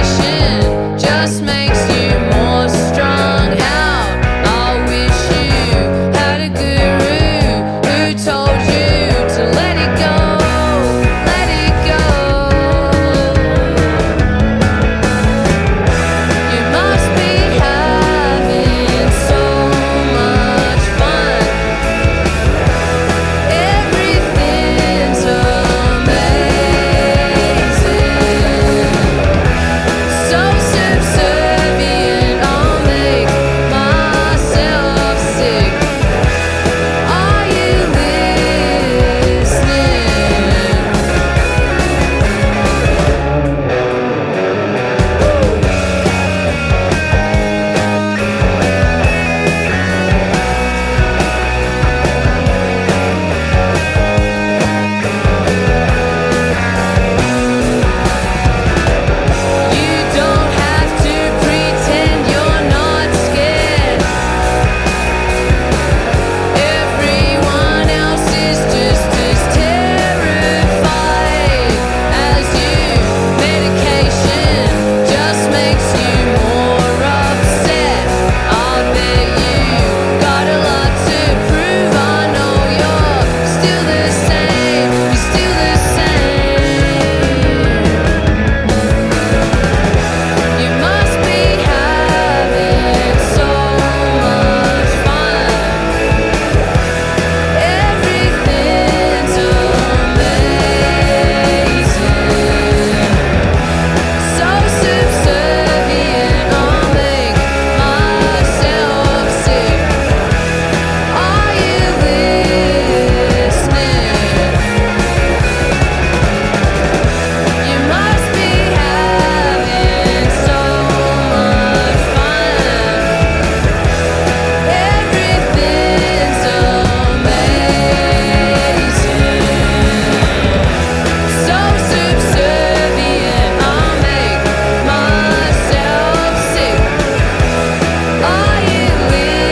medication just makes you more strung out. I wish you had a guru who told you to let it go, let it go. You must be having so much fun. Everything's amazing. So subservient, I'll make myself sick. Are you listening? You don't have to pretend you're not scared. Everyone else is just as terrified as you. Medication just makes you more upset. I'll bet you got a lot to prove. I know you're still the same. You're still the same. You must be having so much fun. Everything's amazing. So subservient, I'll make myself sick. Are you listening? You must be having so much fun. Everything's amazing. So subservient, I'll make myself sick. Are you listening?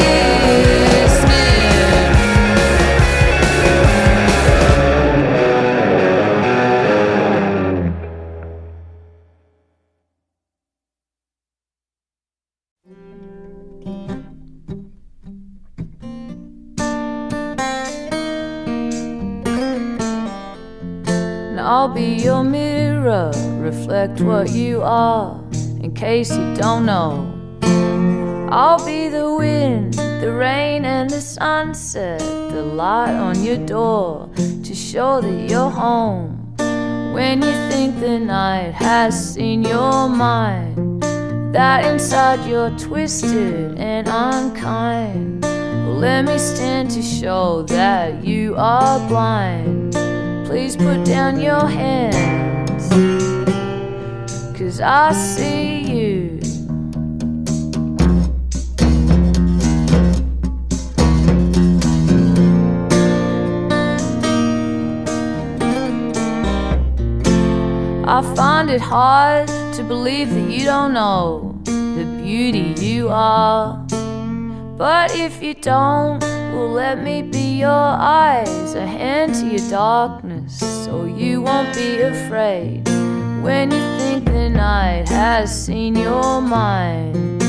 And I'll be your mirror, reflect what you are, in case you don't know. I'll be the wind, the rain and the sunset, the light on your door to show that you're home. When you think the night has seen your mind, that inside you're twisted and unkind. Well, let me stand to show that you are blind. Please put down your hands, 'cause I see you. I find it hard to believe that you don't know the beauty you are. But if you don't, well, let me be your eyes, a hand to your darkness, so you won't be afraid. When you think the night has seen your mind,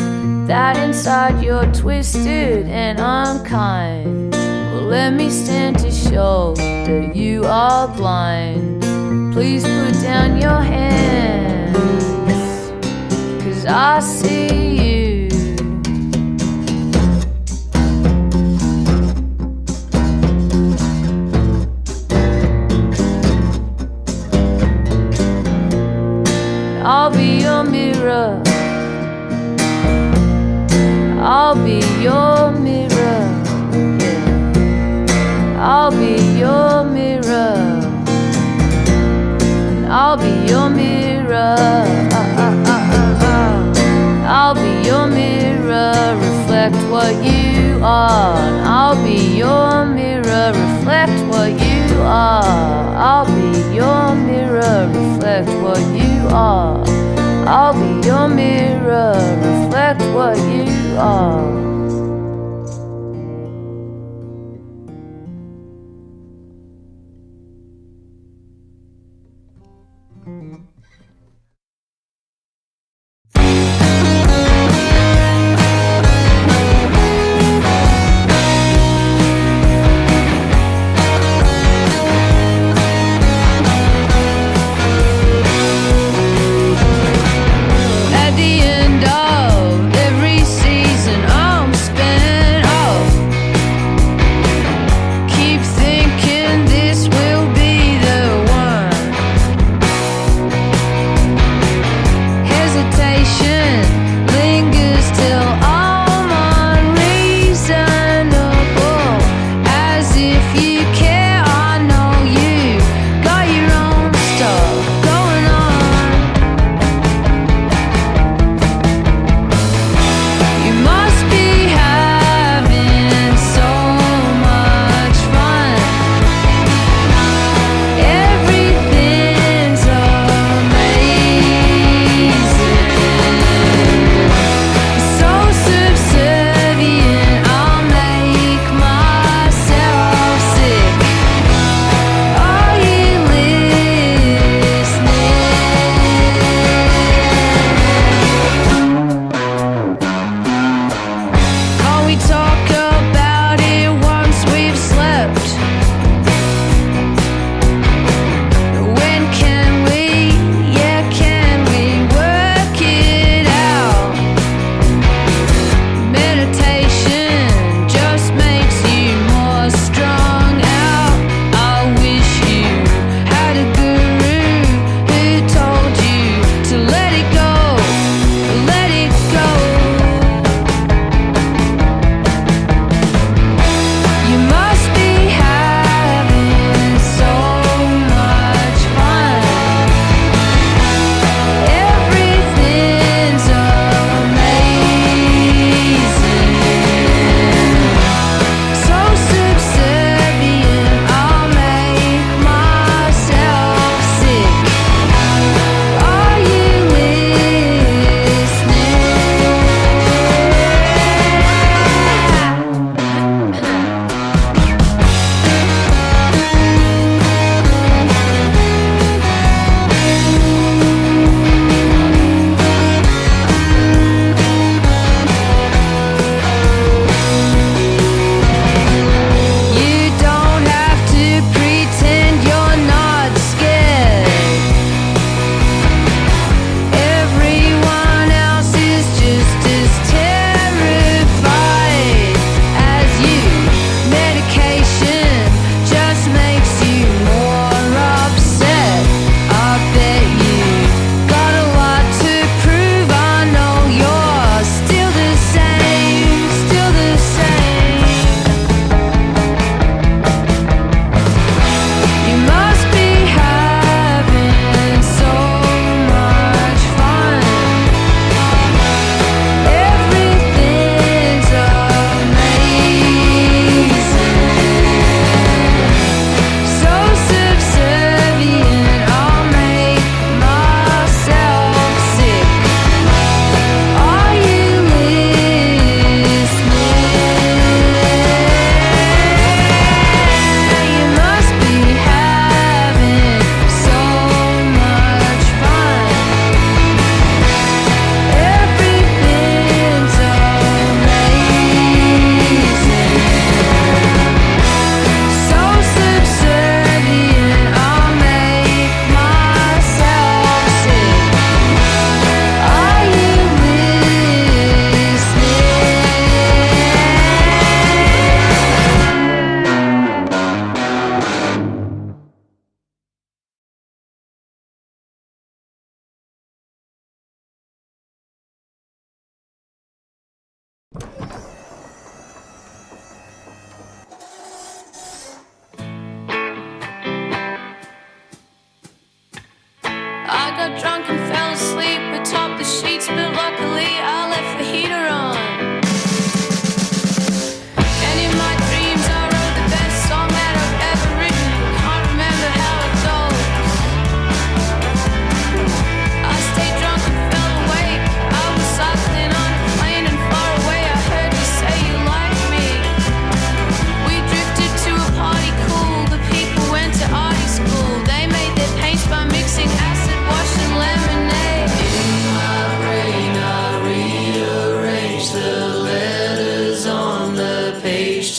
that inside you're twisted and unkind. Well, let me stand to show that you are blind. Please put down your hands, 'cause I see you. I'll be your mirror, I'll be your mirror, I'll be your mirror, and I'll be your mirror, I'll be your mirror, reflect what you are, and I'll be your mirror, reflect what you are, I'll be your mirror, reflect what you are, I'll be your mirror, reflect what you are.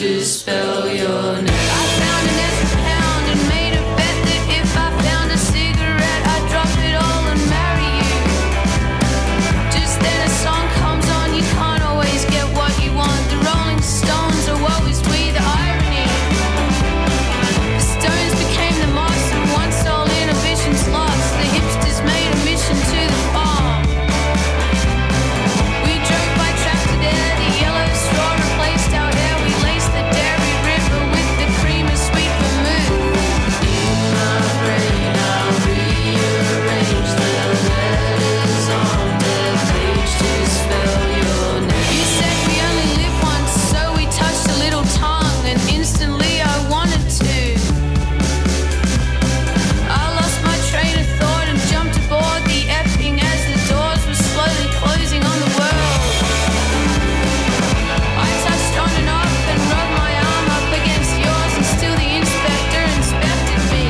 to spell your name. I found an extra pound and made a bet that if I found a cigarette, I'd drop it all and marry you. Just then a song comes on, you can't always get what you want. The Rolling Stones, or woe is we, the irony. The Stones became the moss, and once all inhibitions lost, the hipsters made a mission to the farm. We drove by tractor there, the yellow straw replaced our hair. We laced the dairy river with the cream of sweet vermouth. In my brain I'll rearrange the letters on the page to spell your name. You said we only live once, so we touched a little tongue, and instantly I wanted to. I lost my train of thought and jumped aboard the Epping as the doors were slowly closing on the world. I touched on and off and rubbed my arm up against yours, and still the inspector inspected me.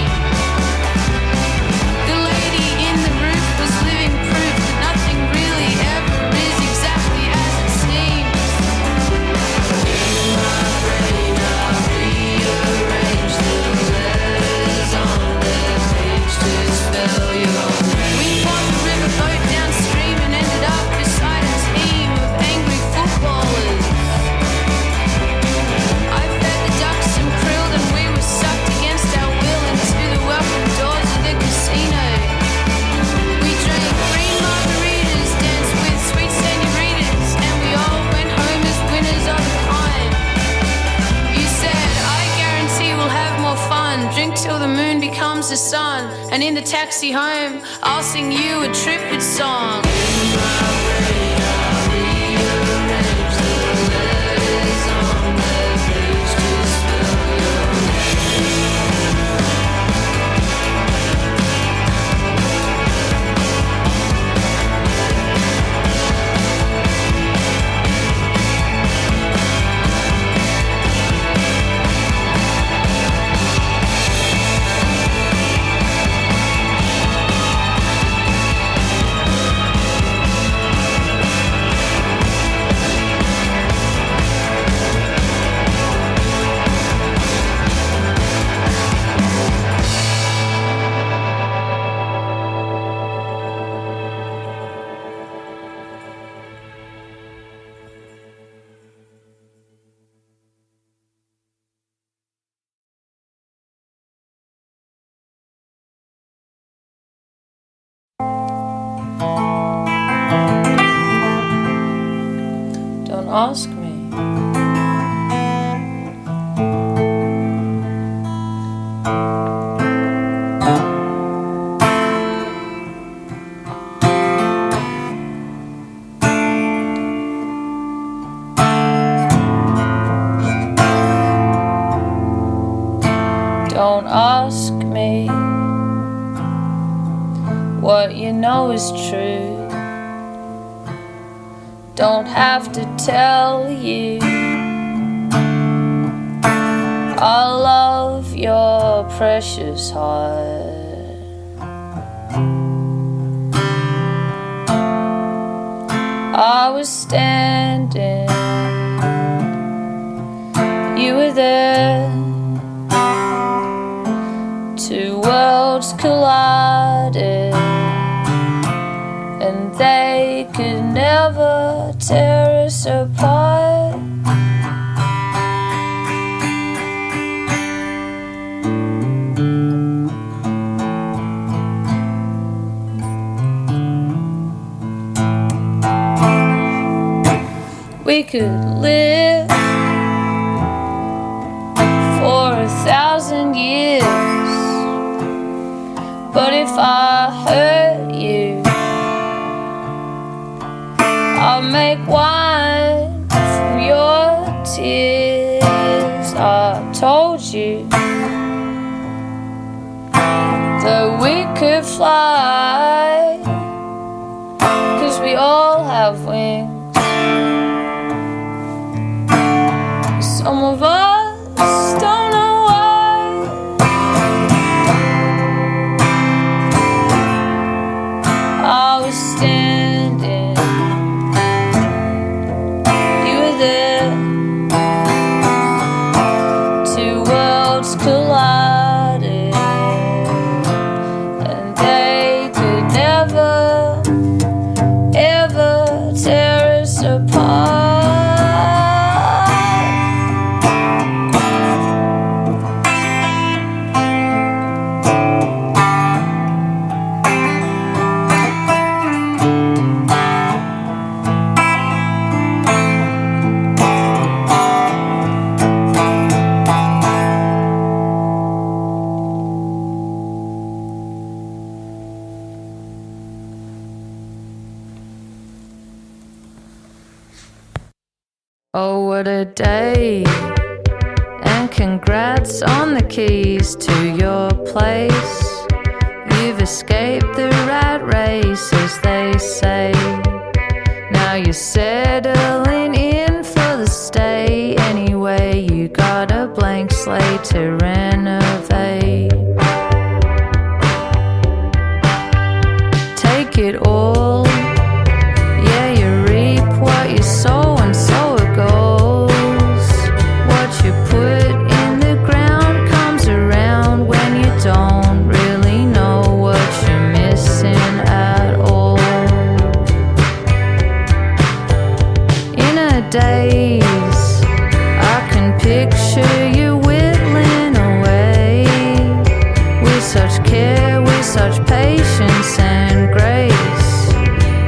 The lady in the roof was living proof that nothing really ever is exactly as it seems. In my brain I'll rearrange the letters on the page to spell your name. We fought the riverboat downstream and ended up beside a team of angry footballers. I fed the ducks some krill and we were sucked against our will into the welcome doors of the casino. We drank green margaritas, danced with sweet senoritas, and we all went home as winners of a kind. You said, I guarantee we'll have more fun. Drink till the moon becomes the sun, and in the taxi home, I'll sing you a triplet song. In my brain I'll rearrange the letters on the page to spell your Don't ask me. Don't ask me what you know is true. Don't have to tell you I love your precious heart. I was standing, you were there. Two worlds collided, and they could never tear us apart. We could live for 1,000 years, but if I hurt you, I'll make wine from your tears. I told you that we could fly, 'cause we all have wings. Some of us don't know why. I was standing, you were there. Oh, what a day, and congrats on the keys to your place. You've escaped the rat race, as they say. Now you're settling in for the stay. Anyway, you got a blank slate to renovate. Take it all, yeah, you reap what you sow, and so it goes. What you put in the ground comes around when you don't really know what you're missing at all. In a daze, I can picture you whittling away with such care, with such patience and grace.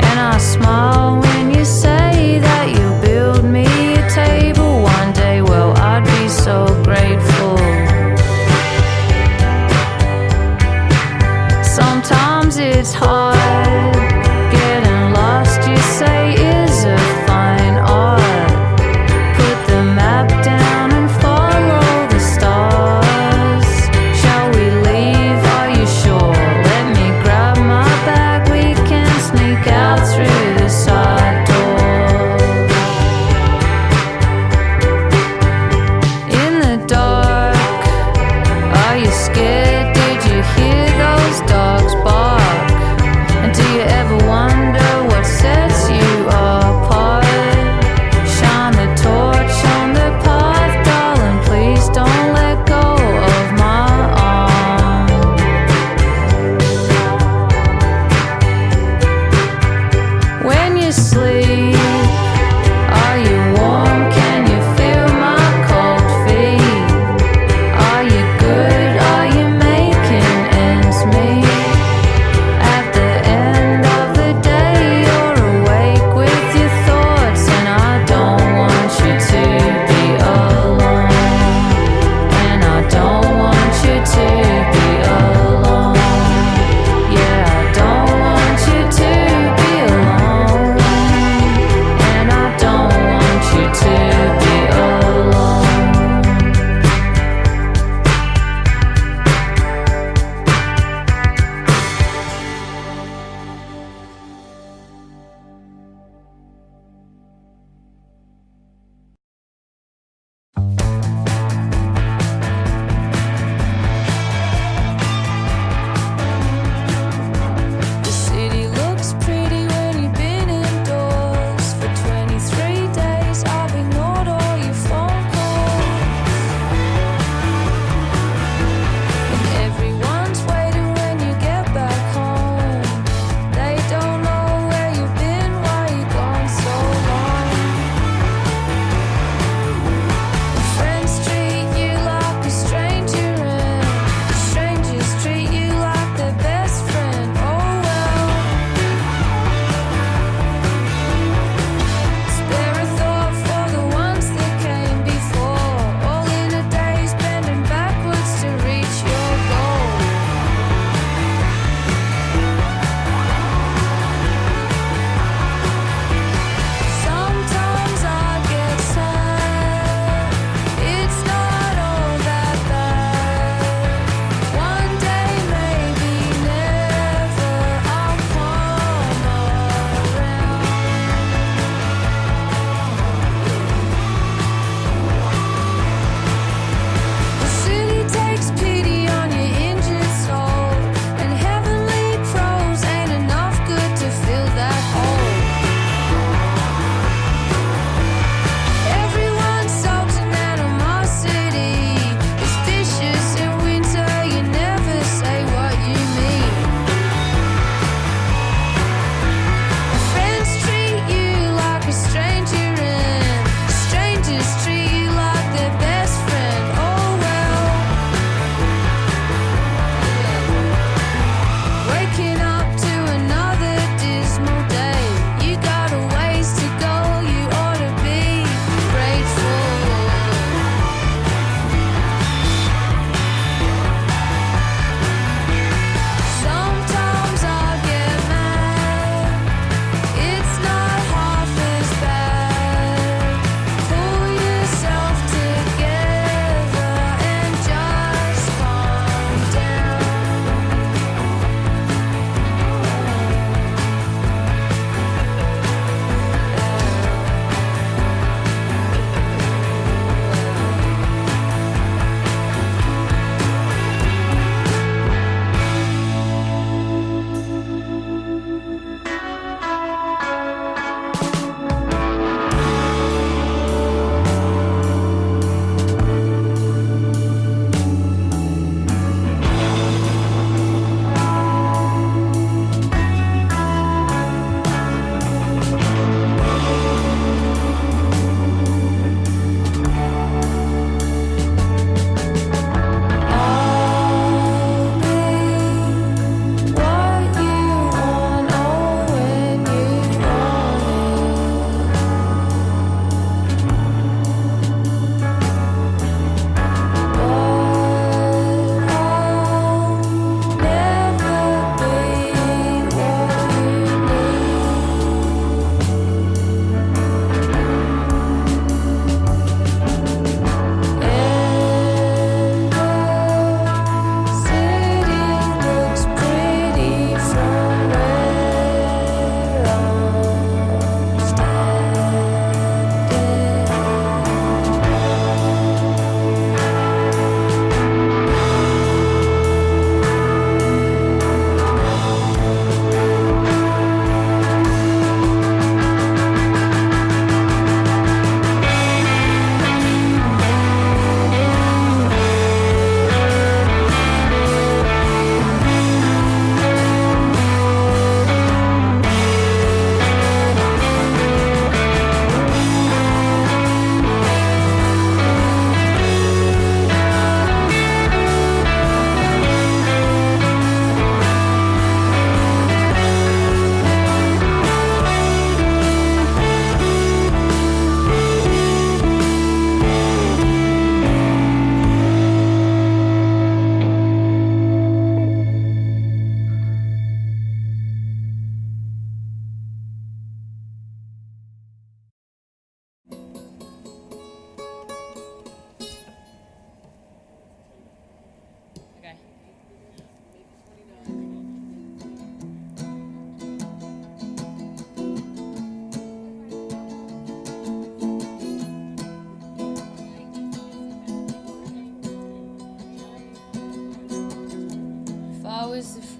And I smile when you say that you'll build me a table one day. Well, I'd be so grateful. Sometimes it's hard, getting lost, you say, is a fine art. Put the map down and follow the stars. Shall we leave? Are you sure? Let me grab my bag, we can sneak out through the side door. In the dark, are you scared? Did you hear those dogs bark? And do you ever wonder what sets you apart? Shine the torch on the path, darling, please don't let go of my arm. When you sleep, are you warm? Can you feel my cold feet? Are you good? Are you making ends meet? At the end of the day, you're awake with your thoughts, and I don't want you to be alone. And I don't want you to be alone. Yeah, I don't want you to be alone.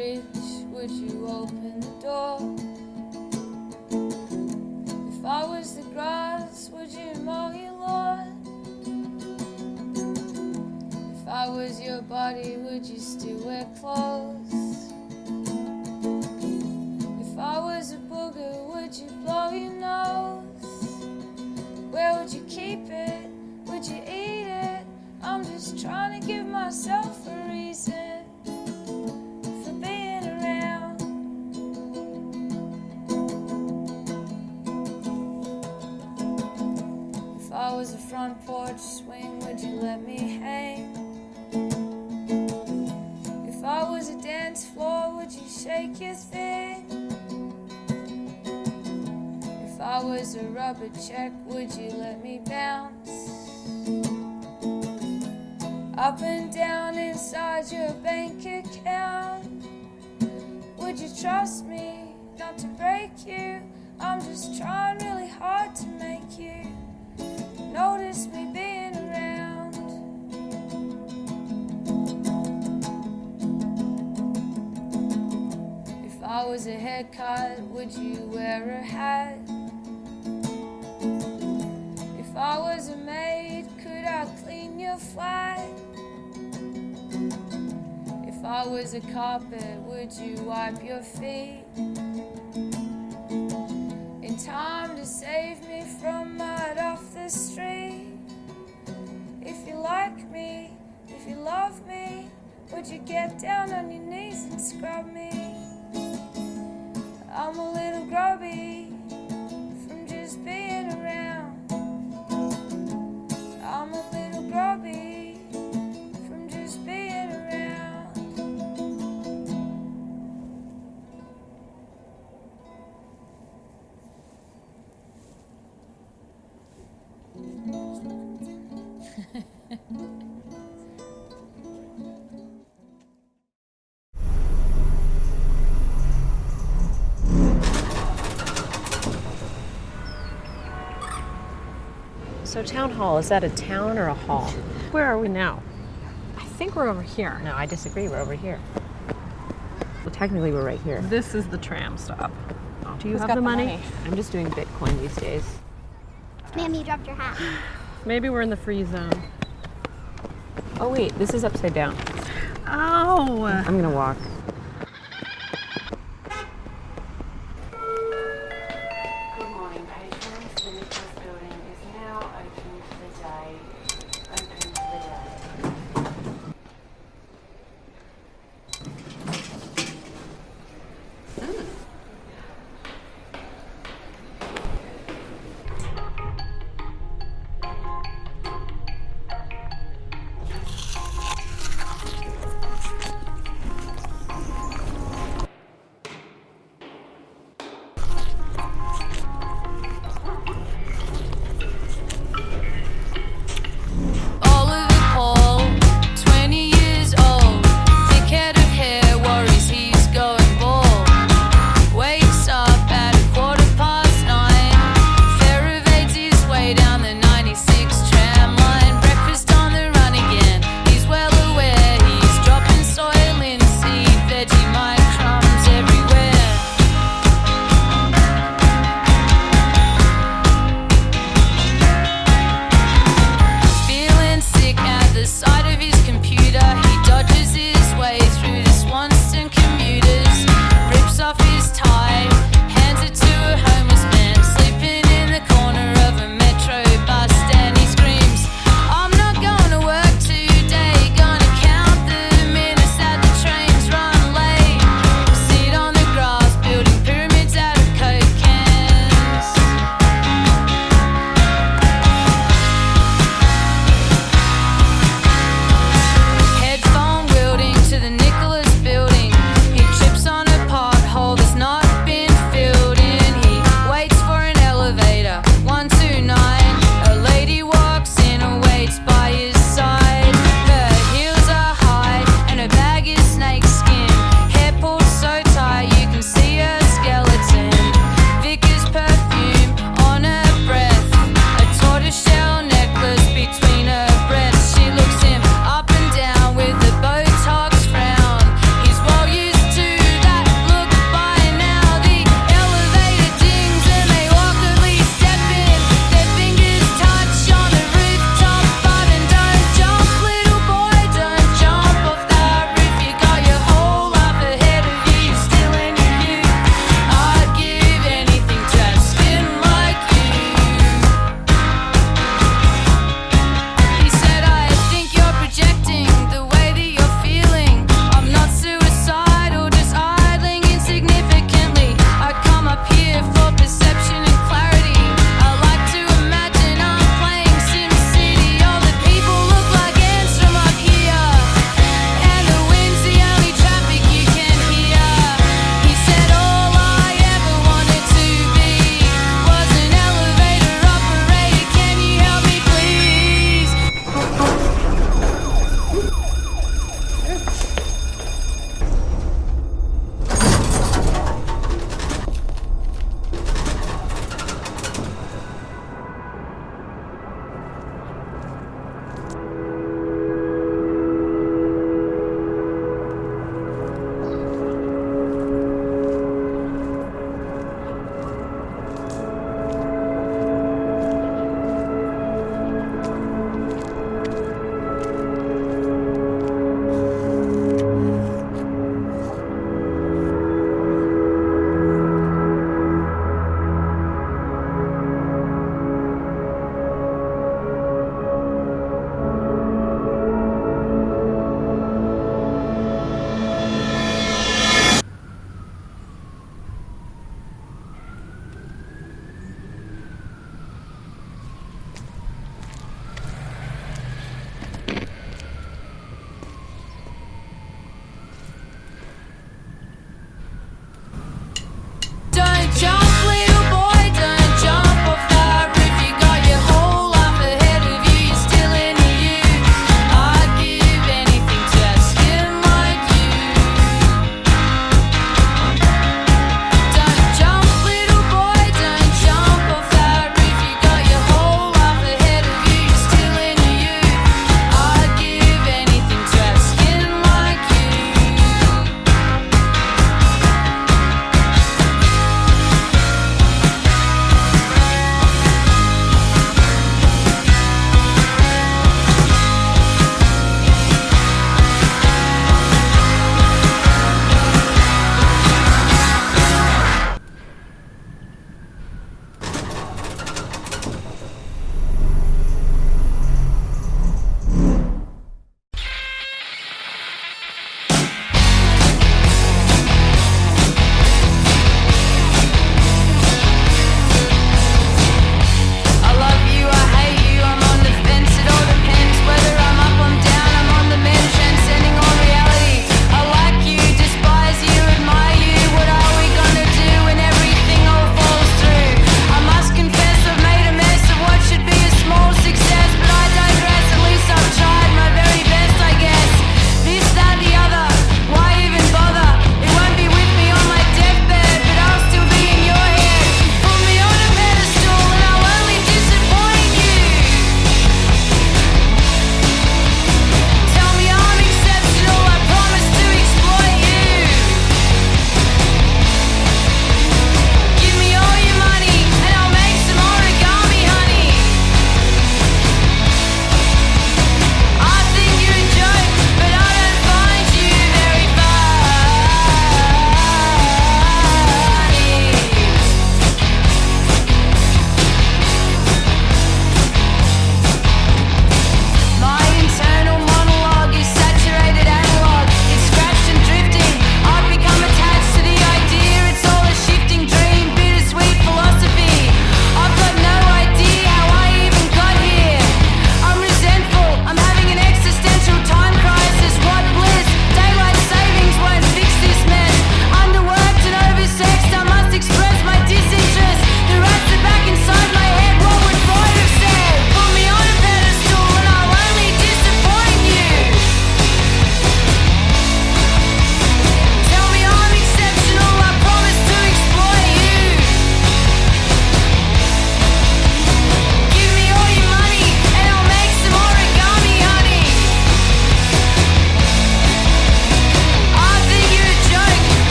fridge, would you open the door? If I was the grass, would you mow your lawn? If I was your body, would you still wear clothes? If I was a booger, would you blow your nose? Where would you keep it? Would you eat it? I'm just trying to give myself a reason for being around. If I was a front porch swing, would you let me hang? If I was a dance floor, would you shake your thing? If I was a rubber check, would you let me bounce? Up and down inside your bank account. Would you trust me not to break you? I'm just trying really hard to make you notice me being around. If I was a haircut, would you wear a hat? If I was a maid, could I clean your flat? If I was a carpet, would you wipe your feet? In time to save me from mud off the street. If you like me, if you love me, would you get down on your knees and scrub me? I'm a little grubby from just being around. I'm a little grubby from just being around. So town hall, is that a town or a hall? Where are we now? I think we're over here. No, I disagree. We're over here. Well, technically, we're right here. This is the tram stop. Do you Who's have got the money? I'm just doing Bitcoin these days. Ma'am, you dropped your hat. Maybe we're in the free zone. Oh, wait, this is upside down. Oh! I'm gonna walk.